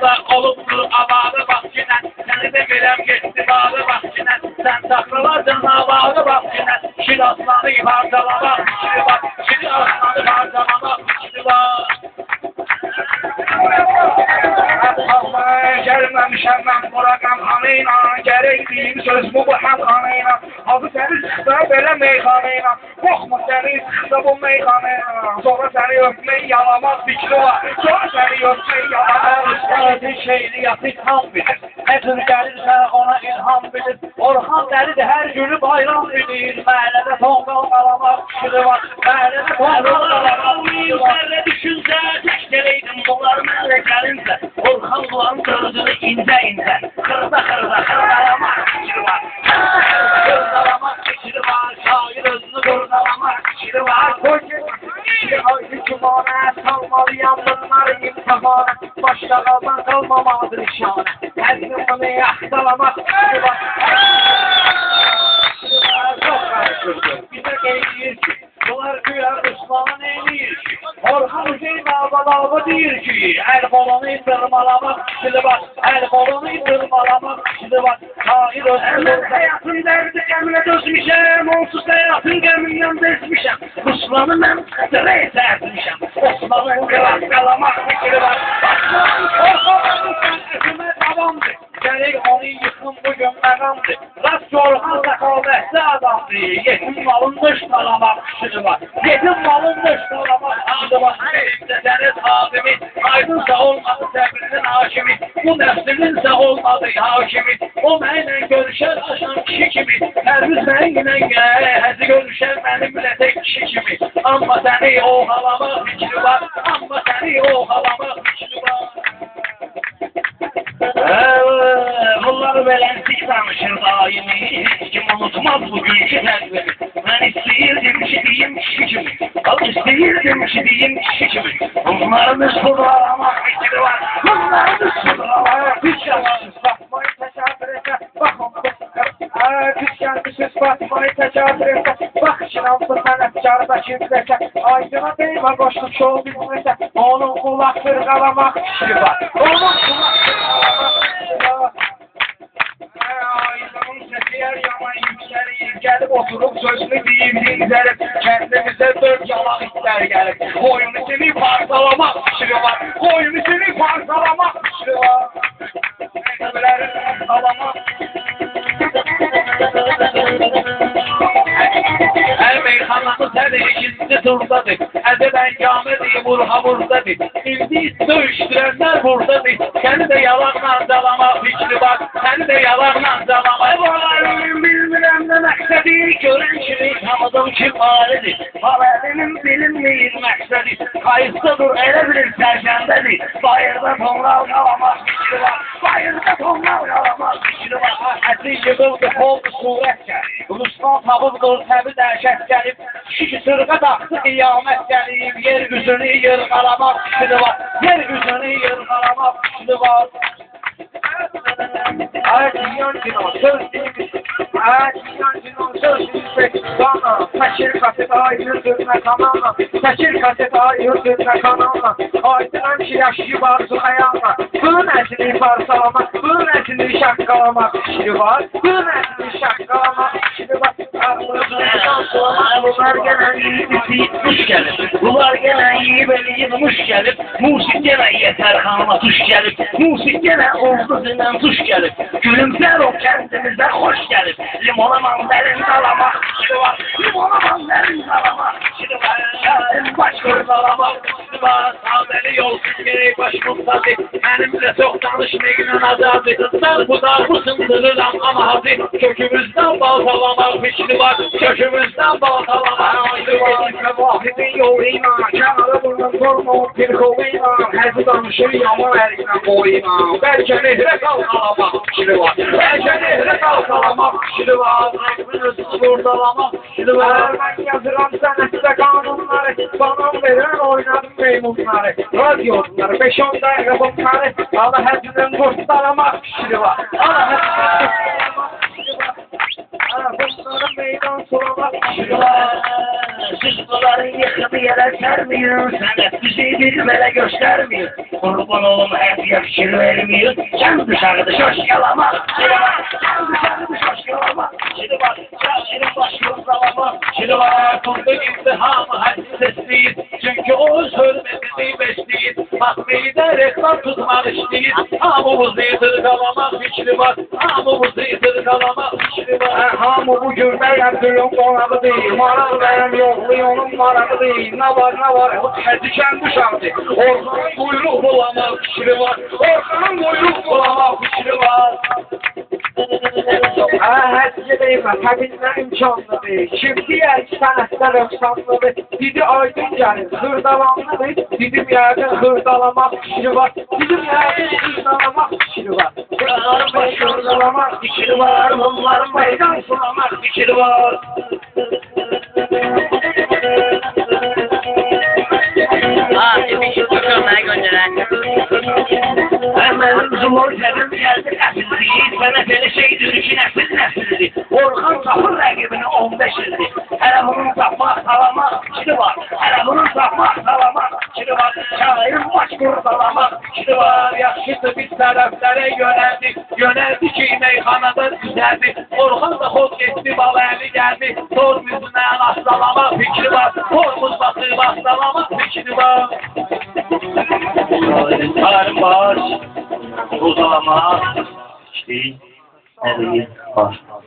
da olubdur avağı bahçinen. Səni də verəm getdi bağı bahçinen. Sən saxlaladın avağı bahçinen. Şir aslanı parçalamaq fikri var. Şir aslanı parçalamaq fikri var. Gəlməmişəm mən bura qəmxanıyla. Gərək deyim sözümü bu həmxanıyla. Hazır səni sıxda belə meyxanıyla. Qorxma səni sıxda bu meyxanıyla. Sonra səni öpmək yalamaq fikri var. Sonra səni öpmək yalamaq istədin şeyli yapıq ham bilir. Nə tür gəlirsə ona ilham bilir. Orxan dəlidir hər günü bayram bilir. Məhəllədə tonqal qalamaq fikri var. Məhəllədə tonqal qalamaq fikri var. Məhəllə düşünsə tək gələydim bunlar mənlə gəlinsə. Orxan bulanın dördünü incə. Xırdalamaq fikri var. Xırdalamaq fikri var. Şair özünü qırdalamaq fikri var. Hükümana salmalıyam bunları imtihana. Başqa qaldan qalmamadır işanə. Hər gün bunu yaxdalamaq fikri var. Çox qarışırdır. Bizə qeyliyir ki, bunlar güya Müslümanı neyliyir ki? Orxan Hüseyin Ağbalava deyir ki, əl qolunu dırmalamaq fikri var. Əl qolunu dırmalamaq fikri var. Şair özünü həyatın dərdi qəminə dözmüşəm. Onsuz həyatın qəmindən bezmişəm. Ruslanı mən qıdırə etərmişəm. Osmanın qıraqqalamaq fikri var. Orxanın sənətimə davamdır. Gərək onu yıxın bugün məqamdır. Rast Orxan səxavətli adamdır. Yetim malın dış qalamaq fikri var. Yetim malın dış qalamaq fikri var. Səniz abimi, aydınsa olmadı səbrinin hakimi. Bu nəfsiminsə olmadı hakimi. O mənlə görüşər aşan kişi kimi. Tərviz mənlə gələ, həzi görüşər mənim millətə kişi kimi. Amma səni oğalamaq fikri var. Amma səni oğalamaq fikri var. Bunları belənsik danışır daimi. Heç kim unutmaz bugünkü tədbiri. Mən istəyirdim ki deyim kişi kimi. İstəyirdim ki deyim kişi kimi. Bunların üstudalamaq fikri var. Bunların üstudalamaq fikri var. Batmayı təkabir etə. Baxın. Kız gəlmişiz batmayı təkabir etə. Bax işinamdır sənətkarda kimdəsə. Aydına deyimə qoşluq şol bilməsə. Onun qulaq qırqalamaq fikri var. Onun qulaq qırqalamaq fikri var. Aydının səsi yer yaman yüksəlir. Gəlib oturup sözünü deyib dinzərib. Kəndimizə dörd yalaq itlər gəlib. Qoyun içini parçalamaq fikri var. Qoyun içini parçalamaq fikri var. Nəqəblərin parçalamaq. Hər meyxanamız hər ikinci turdadır. Ədəb əngamədir, vurha buradadır. İndi döyüşdürənlər buradadır. Səni də yalaqla calamaq fikri var. Səni də yalaqla calamaq. Balarının bilmirəm nə məqsədi. Görən kimi tanıdım ki faridir. Falarının bilinməyir məqsədi. Kayıqdadır, elə bilir sərgəndədir. Bayırda tonqal qalamaq fikri var. Bayırda tonqal qalamaq fikri var. Əsi yığıldı, oldu surət gəlir. Ruslan tavızdır, təbi dəhşət gəlib. Kişi sırğa taxtı qiyamət gəlib. Yer üzünü yırğalamaq fikri var. Yer üzünü yırğalamaq fikri var. Diyan dinan söz deyimiz. Diyan dinan söz deyimiz. Bana təşir kaset ayırdır məkanana. Təşir kaset ayırdır məkanana. Aydınam ki yaşayıb arzu xəyana. Bunun ətini parçalamaq, bunun ətini şaqqalamaq fikri var. Bunun ətini şaqqalamaq fikri var. Bunlar gələn yiyib yutmuş gəlib. Bunlar gələn yiyib yutmuş gəlib. Musik gələn yetər xanıma tuş gəlib. Musik gələn oldu zinən tuş gəlib. Gülümsər o kəndimizdə xoş gəlib. Limona mandalin qalamaq fikri var. Limona mandalin qalamaq fikri var. Baş qırdalamaq fikri var. Saməli yolsuz gerək baş qurtadı. Mənimlə çox danışmaqla azadı. Bu sındırıram ama hadi. Kökümüzdən baltalamaq fikri var. Kökümüzdən baltalamaq fikri var. Vahidin yoluyla, kənarı bunun durma bir qoluyla. Həzi danışır yaman əlinə boyuna. Bəlkə nehrə qalqalamaq fikri var. Bəlkə nehrə qalqalamaq fikri var. Rəqmin özünü vurdalamaq fikri var. Mən yazıram sənətdə qanunları. Bana verir oynadım meymunları. Radyoları 5-10 dəqiqə bunları. Ana həzindən qurtalamaq fikri var. Ana həzindən qurtalamaq fikri var. Orxanların meydan sulamaq fikri var. Siz bunların yıkımı yerə sərmiyor, sənət bizi bir belə göstərmiyor. Qurban olum hədiyə fikir vermiyor, sən dışarıda şoş yalamaq. Sən dışarıda şoş yalamaq. Şimdi bak, şairin başlığını zalamak. Şimdi bak, kurdu imtihamı haddi sesliyim. Çünkü o hürmetini besliyim. Bak meyde reklam tutmak işliyim. Hamımızı yıtırgalamak fikri var. Hamımızı yıtırgalamak fikri var. Hamı bu gürdə Abdülün qonağı deyil, maraq mənim yoxluyonun marağı deyil. Nə var, hədikən düşərdi. Orxanın buyruq bulamak fikri var. Orxanın buyruq bulamak fikri var. Hədiyə deyilmə, təbilmə imkanlıdır. Şimdi ki sənətlər öxsanlıdır. Didi aydın gəlir, xırdalanlıdır. Didim yəqin xırdalamaq fikri var. Didim yəqin xırdalamaq fikri var. Bunların başlığını fikri var. Bunların meydan sulamak fikri var. Hemen zor canım geldi nəsildir. Bana belə şeydir ki nəsildir. Orxan tapır rəqibini 15 ildir. Hələ bunun tapmaq, salamaq fikri var. Hələ bunun tapmaq, salamaq fikri var. Şairin baş qurdalamaq fikri var. Yaxşıdır biz tərəflərə yönəldi ki meyxanada düzəldi. Orxan da xod getdi, balaylı gəldi. Tormuzuna asdalamaq fikri var. Tormuz basıb asdalamaq fikri var. Şairin baş qurdalamaq fikri var.